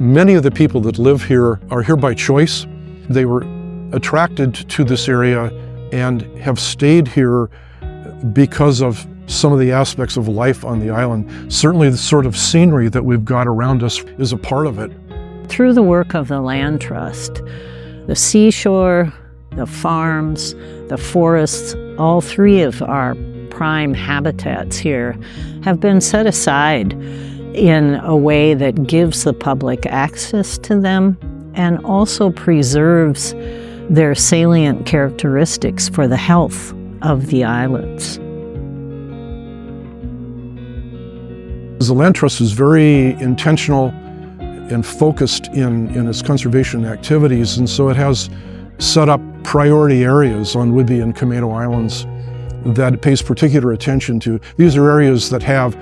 Many of the people that live here are here by choice. They were attracted to this area and have stayed here because of some of the aspects of life on the island. Certainly the sort of scenery that we've got around us is a part of it. Through the work of the Land Trust, the seashore, the farms, the forests, all three of our prime habitats here have been set aside in a way that gives the public access to them and also preserves their salient characteristics for the health of the islands. The Land Trust is very intentional and focused in its conservation activities, and so it has set up priority areas on Whidbey and Camano Islands that it pays particular attention to. These are areas that have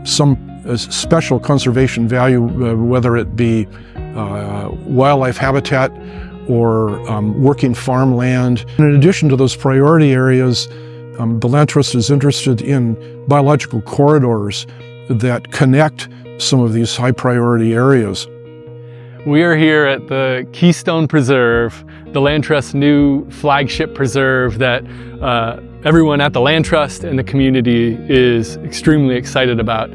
some special conservation value, whether it be wildlife habitat or working farmland. In addition to those priority areas, the Land Trust is interested in biological corridors that connect some of these high priority areas. We are here at the Keystone Preserve, the Land Trust's new flagship preserve that everyone at the Land Trust and the community is extremely excited about.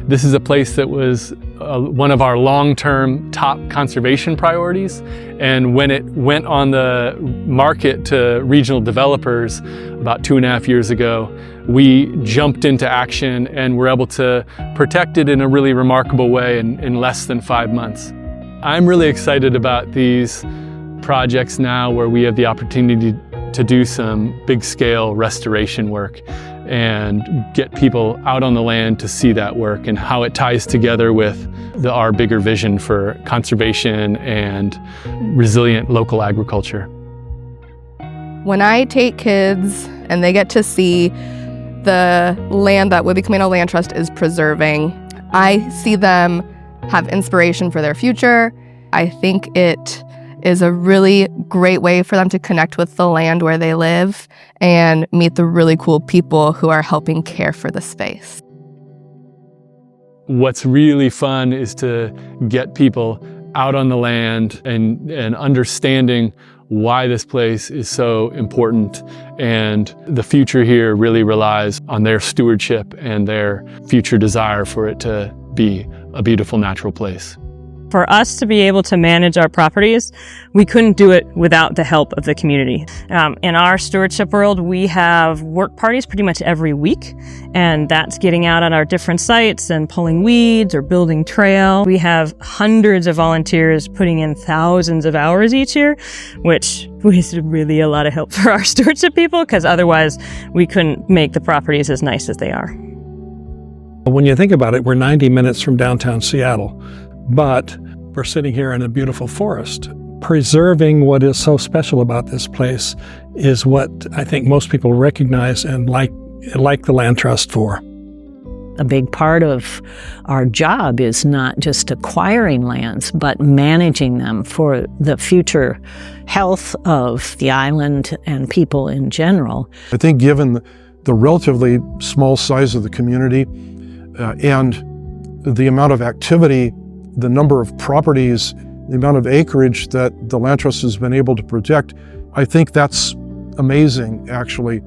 This is a place that was one of our long-term top conservation priorities, and when it went on the market to regional developers about 2.5 years ago, we jumped into action and were able to protect it in a really remarkable way in less than 5 months. I'm really excited about these projects now where we have the opportunity to do some big-scale restoration work and get people out on the land to see that work and how it ties together with our bigger vision for conservation and resilient local agriculture. When I take kids and they get to see the land that Whidbey Camano Land Trust is preserving, I see them have inspiration for their future. I think it is a really great way for them to connect with the land where they live and meet the really cool people who are helping care for the space. What's really fun is to get people out on the land and understanding why this place is so important, and the future here really relies on their stewardship and their future desire for it to be a beautiful natural place. For us to be able to manage our properties, we couldn't do it without the help of the community. In our stewardship world, we have work parties pretty much every week, and that's getting out on our different sites and pulling weeds or building trail. We have hundreds of volunteers putting in thousands of hours each year, which is really a lot of help for our stewardship people, because otherwise we couldn't make the properties as nice as they are. When you think about it, we're 90 minutes from downtown Seattle, but we're sitting here in a beautiful forest. Preserving what is so special about this place is what I think most people recognize and like the Land Trust for. A big part of our job is not just acquiring lands, but managing them for the future health of the island and people in general. I think given the relatively small size of the community and the amount of activity, the number of properties, the amount of acreage that the Land Trust has been able to protect, I think that's amazing, actually.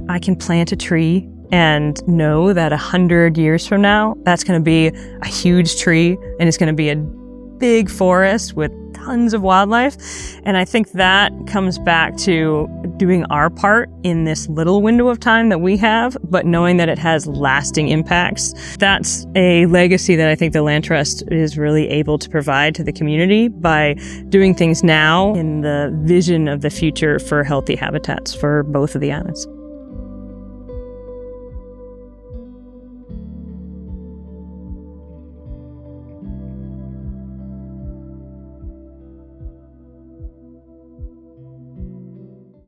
I can plant a tree and know that 100 years from now, that's going to be a huge tree and it's going to be a big forest with tons of wildlife. And I think that comes back to doing our part in this little window of time that we have, but knowing that it has lasting impacts. That's a legacy that I think the Land Trust is really able to provide to the community by doing things now in the vision of the future for healthy habitats for both of the islands.